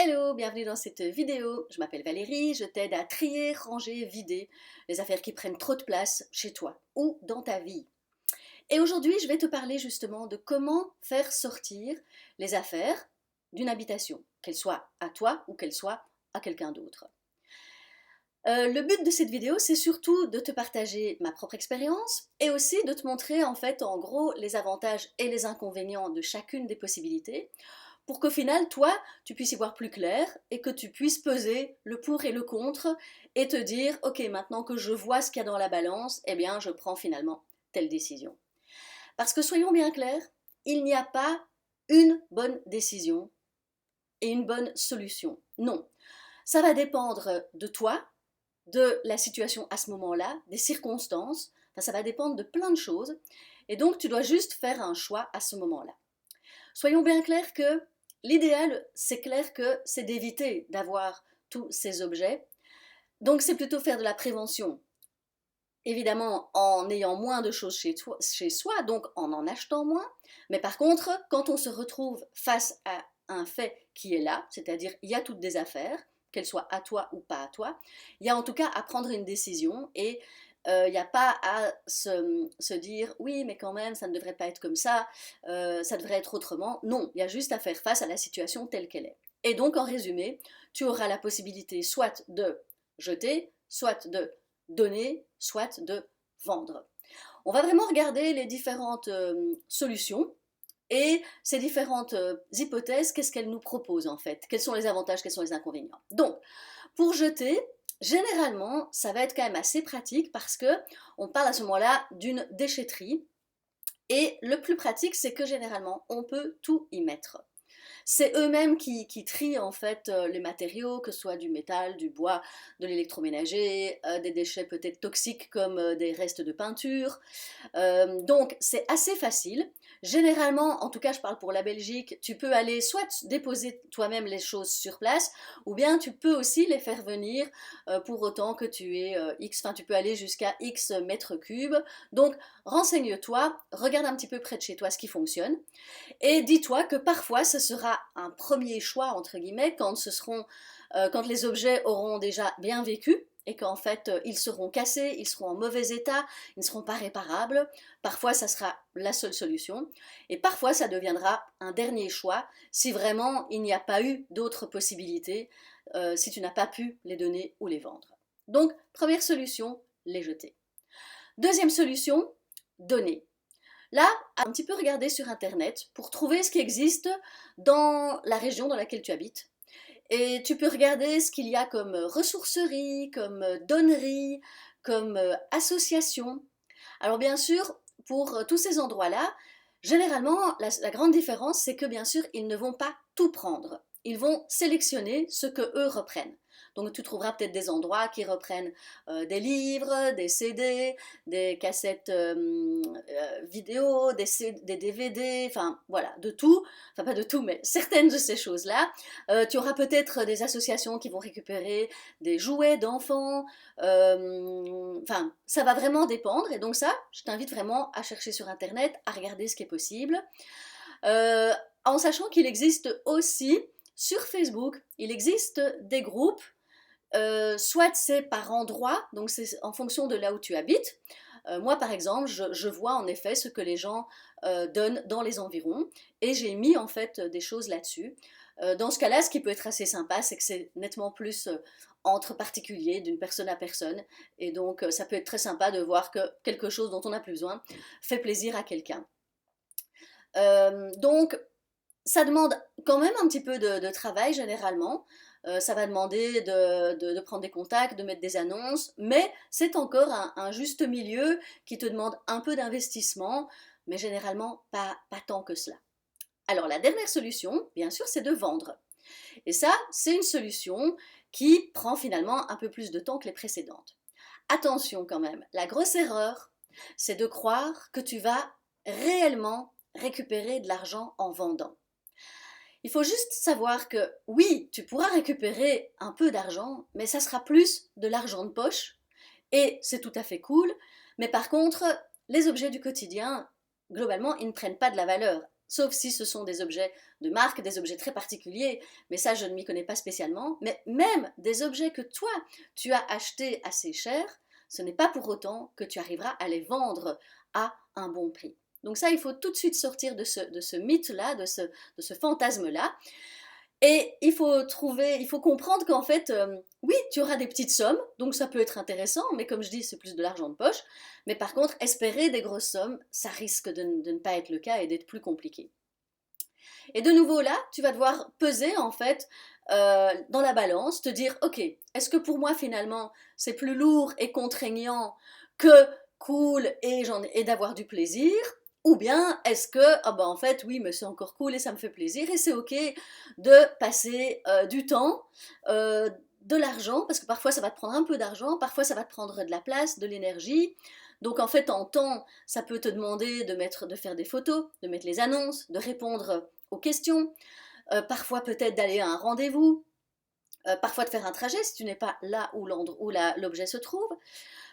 Hello, bienvenue dans cette vidéo. Je m'appelle Valérie, je t'aide à trier, ranger, vider les affaires qui prennent trop de place chez toi ou dans ta vie. Et aujourd'hui, je vais te parler justement de comment faire sortir les affaires d'une habitation, qu'elle soit à toi ou qu'elle soit à quelqu'un d'autre. Le but de cette vidéo, c'est surtout de te partager ma propre expérience et aussi de te montrer en gros les avantages et les inconvénients de chacune des possibilités pour qu'au final, toi, tu puisses y voir plus clair et que tu puisses peser le pour et le contre et te dire, ok, maintenant que je vois ce qu'il y a dans la balance, eh bien, je prends finalement telle décision. Parce que soyons bien clairs, il n'y a pas une bonne décision et une bonne solution. Non, ça va dépendre de toi, de la situation à ce moment-là, des circonstances, enfin, ça va dépendre de plein de choses, et donc tu dois juste faire un choix à ce moment-là. Soyons bien clairs que l'idéal, c'est clair que c'est d'éviter d'avoir tous ces objets. Donc c'est plutôt faire de la prévention. Évidemment, en ayant moins de choses chez soi, donc en achetant moins. Mais par contre, quand on se retrouve face à un fait qui est là, c'est-à-dire il y a toutes des affaires, qu'elles soient à toi ou pas à toi, il y a en tout cas à prendre une décision et il n'y a pas à se dire oui mais quand même ça ne devrait pas être comme ça devrait être autrement. Non, il y a juste à faire face à la situation telle qu'elle est. Et donc en résumé, tu auras la possibilité soit de jeter, soit de donner, soit de vendre. On va vraiment regarder les différentes solutions et ces différentes hypothèses, qu'est-ce qu'elles nous proposent en fait? Quels sont les avantages, quels sont les inconvénients? Donc, pour jeter, généralement, ça va être quand même assez pratique parce que on parle à ce moment-là d'une déchetterie. Et le plus pratique, c'est que généralement, on peut tout y mettre. C'est eux-mêmes qui trient en fait les matériaux, que ce soit du métal, du bois, de l'électroménager, des déchets peut-être toxiques comme des restes de peinture. Donc c'est assez facile. Généralement, en tout cas je parle pour la Belgique, tu peux aller soit déposer toi-même les choses sur place, ou bien tu peux aussi les faire venir pour autant que tu aies X, enfin tu peux aller jusqu'à X mètres cubes. Donc renseigne-toi, regarde un petit peu près de chez toi ce qui fonctionne. Et dis-toi que parfois ce sera un premier choix, entre guillemets, quand les objets auront déjà bien vécu et qu'en fait ils seront cassés, ils seront en mauvais état, ils ne seront pas réparables. Parfois ça sera la seule solution et parfois ça deviendra un dernier choix si vraiment il n'y a pas eu d'autres possibilités, si tu n'as pas pu les donner ou les vendre. Donc première solution, les jeter. Deuxième solution, donner. Là, un petit peu regarder sur Internet pour trouver ce qui existe dans la région dans laquelle tu habites. Et tu peux regarder ce qu'il y a comme ressourcerie, comme donnerie, comme association. Alors bien sûr, pour tous ces endroits-là, généralement, la grande différence, c'est que bien sûr, ils ne vont pas tout prendre. Ils vont sélectionner ce que eux reprennent. Donc tu trouveras peut-être des endroits qui reprennent des livres, des CD, des cassettes vidéo, des DVD, enfin voilà, de tout. Enfin pas de tout, mais certaines de ces choses-là. Tu auras peut-être des associations qui vont récupérer des jouets d'enfants. Enfin, ça va vraiment dépendre. Et donc ça, je t'invite vraiment à chercher sur Internet, à regarder ce qui est possible. Euh, En sachant qu'il existe aussi sur Facebook, il existe des groupes, soit c'est par endroit, donc c'est en fonction de là où tu habites. Moi, par exemple, je vois en effet ce que les gens donnent dans les environs et j'ai mis en fait des choses là-dessus. Dans ce cas-là, ce qui peut être assez sympa, c'est que c'est nettement plus entre particuliers, d'une personne à personne. Et donc, ça peut être très sympa de voir que quelque chose dont on n'a plus besoin fait plaisir à quelqu'un. Donc, ça demande quand même un petit peu de travail généralement. Ça va demander de prendre des contacts, de mettre des annonces, mais c'est encore un juste milieu qui te demande un peu d'investissement, mais généralement pas tant que cela. Alors la dernière solution, bien sûr, c'est de vendre. Et ça, c'est une solution qui prend finalement un peu plus de temps que les précédentes. Attention quand même, la grosse erreur, c'est de croire que tu vas réellement récupérer de l'argent en vendant. Il faut juste savoir que oui, tu pourras récupérer un peu d'argent, mais ça sera plus de l'argent de poche, et c'est tout à fait cool, mais par contre, les objets du quotidien, globalement, ils ne prennent pas de la valeur. sauf si ce sont des objets de marque, des objets très particuliers, mais ça je ne m'y connais pas spécialement, mais même des objets que toi tu as achetés assez cher, ce n'est pas pour autant que tu arriveras à les vendre à un bon prix. Donc ça, il faut tout de suite sortir de ce mythe-là, de ce fantasme-là. Et il faut comprendre qu'en fait, oui, tu auras des petites sommes, donc ça peut être intéressant, mais comme je dis, c'est plus de l'argent de poche. Mais par contre, espérer des grosses sommes, ça risque de ne pas être le cas et d'être plus compliqué. Et de nouveau là, tu vas devoir peser en fait dans la balance, te dire, ok, est-ce que pour moi finalement c'est plus lourd et contraignant que cool et d'avoir du plaisir, ou bien est-ce que, ah ben en fait oui, mais c'est encore cool et ça me fait plaisir et c'est ok de passer du temps, de l'argent, parce que parfois ça va te prendre un peu d'argent, parfois ça va te prendre de la place, de l'énergie. Donc en fait en temps, ça peut te demander de faire des photos, de mettre les annonces, de répondre aux questions, parfois peut-être d'aller à un rendez-vous, parfois de faire un trajet si tu n'es pas là où l'objet se trouve.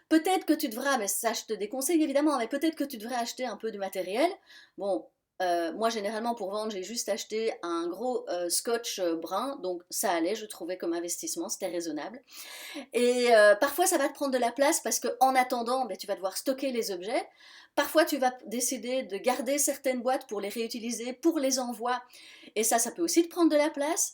Peut-être que tu devras, mais ça je te déconseille évidemment, mais peut-être que tu devrais acheter un peu de matériel. Bon, moi généralement pour vendre j'ai juste acheté un gros scotch brun, donc ça allait, je trouvais comme investissement, c'était raisonnable. Et parfois ça va te prendre de la place parce qu'en attendant, ben, tu vas devoir stocker les objets. Parfois tu vas décider de garder certaines boîtes pour les réutiliser, pour les envois, et ça peut aussi te prendre de la place.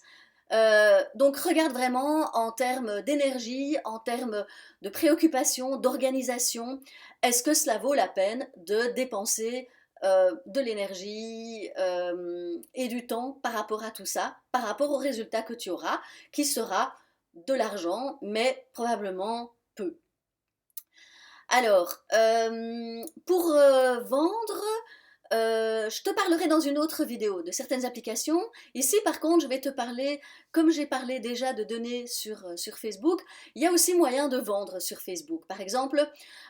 Donc regarde vraiment en termes d'énergie, en termes de préoccupation, d'organisation, est-ce que cela vaut la peine de dépenser de l'énergie et du temps par rapport à tout ça, par rapport au résultat que tu auras, qui sera de l'argent, mais probablement peu. Alors, pour vendre, je te parlerai dans une autre vidéo de certaines applications. Ici, par contre, je vais te parler, comme j'ai parlé déjà de données sur Facebook, il y a aussi moyen de vendre sur Facebook. Par exemple,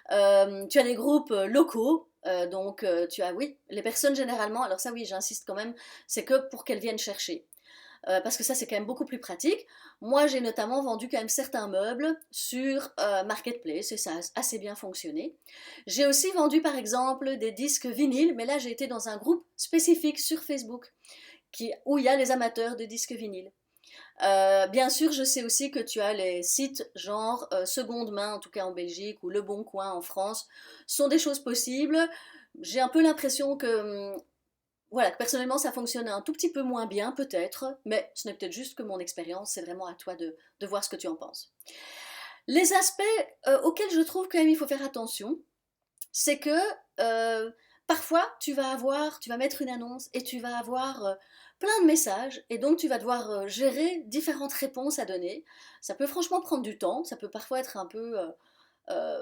tu as des groupes locaux, donc tu as, oui, les personnes généralement, alors ça oui, j'insiste quand même, c'est que pour qu'elles viennent chercher. Parce que ça c'est quand même beaucoup plus pratique. Moi j'ai notamment vendu quand même certains meubles sur Marketplace et ça a assez bien fonctionné. J'ai aussi vendu par exemple des disques vinyles, mais là j'ai été dans un groupe spécifique sur Facebook où il y a les amateurs de disques vinyles. Bien sûr, je sais aussi que tu as les sites genre Seconde Main, en tout cas en Belgique, ou Le Bon Coin en France, sont des choses possibles. J'ai un peu l'impression que voilà, personnellement, ça fonctionne un tout petit peu moins bien, peut-être, mais ce n'est peut-être juste que mon expérience, c'est vraiment à toi de voir ce que tu en penses. Les aspects auxquels je trouve quand même il faut faire attention, c'est que parfois tu vas mettre une annonce et tu vas avoir plein de messages et donc tu vas devoir gérer différentes réponses à donner. Ça peut franchement prendre du temps, ça peut parfois être un peu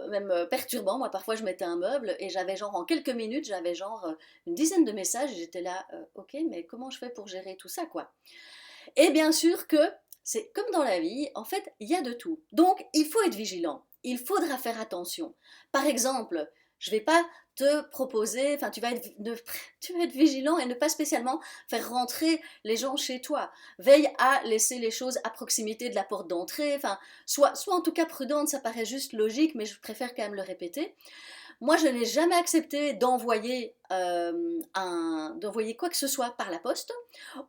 même perturbant. Moi, parfois, je mettais un meuble et j'avais genre en quelques minutes, j'avais genre une dizaine de messages et j'étais là, ok, mais comment je fais pour gérer tout ça, quoi. Et bien sûr que c'est comme dans la vie, en fait, il y a de tout. Donc, il faut être vigilant. Il faudra faire attention. Par exemple, je ne vais pas te proposer, enfin, tu vas être vigilant et ne pas spécialement faire rentrer les gens chez toi. Veille à laisser les choses à proximité de la porte d'entrée. Enfin, soit en tout cas prudente, ça paraît juste logique, mais je préfère quand même le répéter. Moi, je n'ai jamais accepté d'envoyer quoi que ce soit par la poste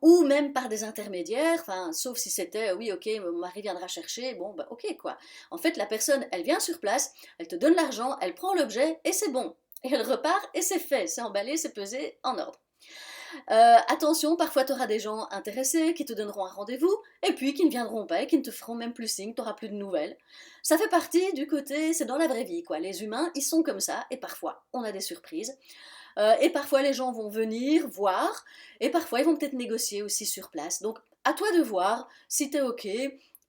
ou même par des intermédiaires, enfin, sauf si c'était oui, ok, mon mari viendra chercher, bon, bah, ok, quoi. En fait, la personne, elle vient sur place, elle te donne l'argent, elle prend l'objet et c'est bon. Et elle repart et c'est fait, c'est emballé, c'est pesé, en ordre. Attention, parfois tu auras des gens intéressés qui te donneront un rendez-vous et puis qui ne viendront pas et qui ne te feront même plus signe, tu n'auras plus de nouvelles. Ça fait partie du côté, c'est dans la vraie vie quoi. Les humains, ils sont comme ça et parfois on a des surprises. Et parfois les gens vont venir voir et parfois ils vont peut-être négocier aussi sur place. Donc à toi de voir si tu es ok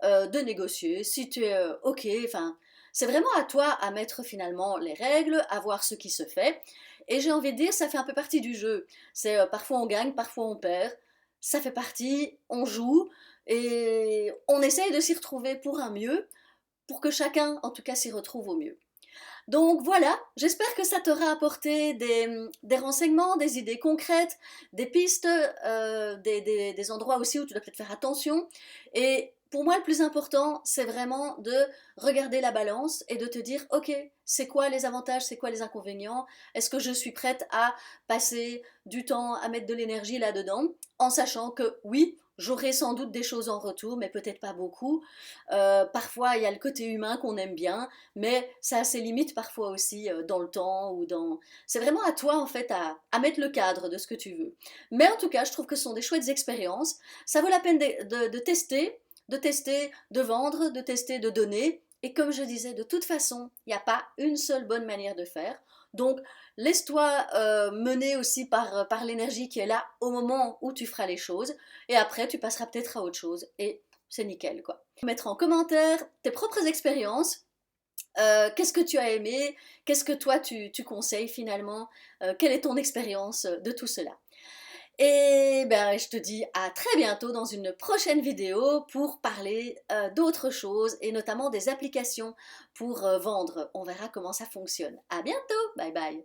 de négocier, si tu es ok, enfin c'est vraiment à toi à mettre finalement les règles, à voir ce qui se fait. Et j'ai envie de dire, ça fait un peu partie du jeu. C'est parfois on gagne, parfois on perd. Ça fait partie, on joue et on essaye de s'y retrouver pour un mieux, pour que chacun en tout cas s'y retrouve au mieux. Donc voilà, j'espère que ça t'aura apporté des renseignements, des idées concrètes, des pistes, des endroits aussi où tu dois peut-être faire attention. Et pour moi, le plus important, c'est vraiment de regarder la balance et de te dire, ok, c'est quoi les avantages, c'est quoi les inconvénients, est-ce que je suis prête à passer du temps, à mettre de l'énergie là-dedans, en sachant que oui, j'aurai sans doute des choses en retour, mais peut-être pas beaucoup. Parfois, il y a le côté humain qu'on aime bien, mais ça a ses limites parfois aussi dans le temps ou dans... C'est vraiment à toi, en fait, à mettre le cadre de ce que tu veux. Mais en tout cas, je trouve que ce sont des chouettes expériences. Ça vaut la peine de tester, de vendre, de tester, de donner. Et comme je disais, de toute façon, il n'y a pas une seule bonne manière de faire. Donc, laisse-toi mener aussi par l'énergie qui est là au moment où tu feras les choses. Et après, tu passeras peut-être à autre chose. Et c'est nickel, quoi. Mettre en commentaire tes propres expériences. Qu'est-ce que tu as aimé? Qu'est-ce que toi tu conseilles finalement? Quelle est ton expérience de tout cela? Et ben, je te dis à très bientôt dans une prochaine vidéo pour parler d'autres choses et notamment des applications pour vendre. On verra comment ça fonctionne. À bientôt, bye bye.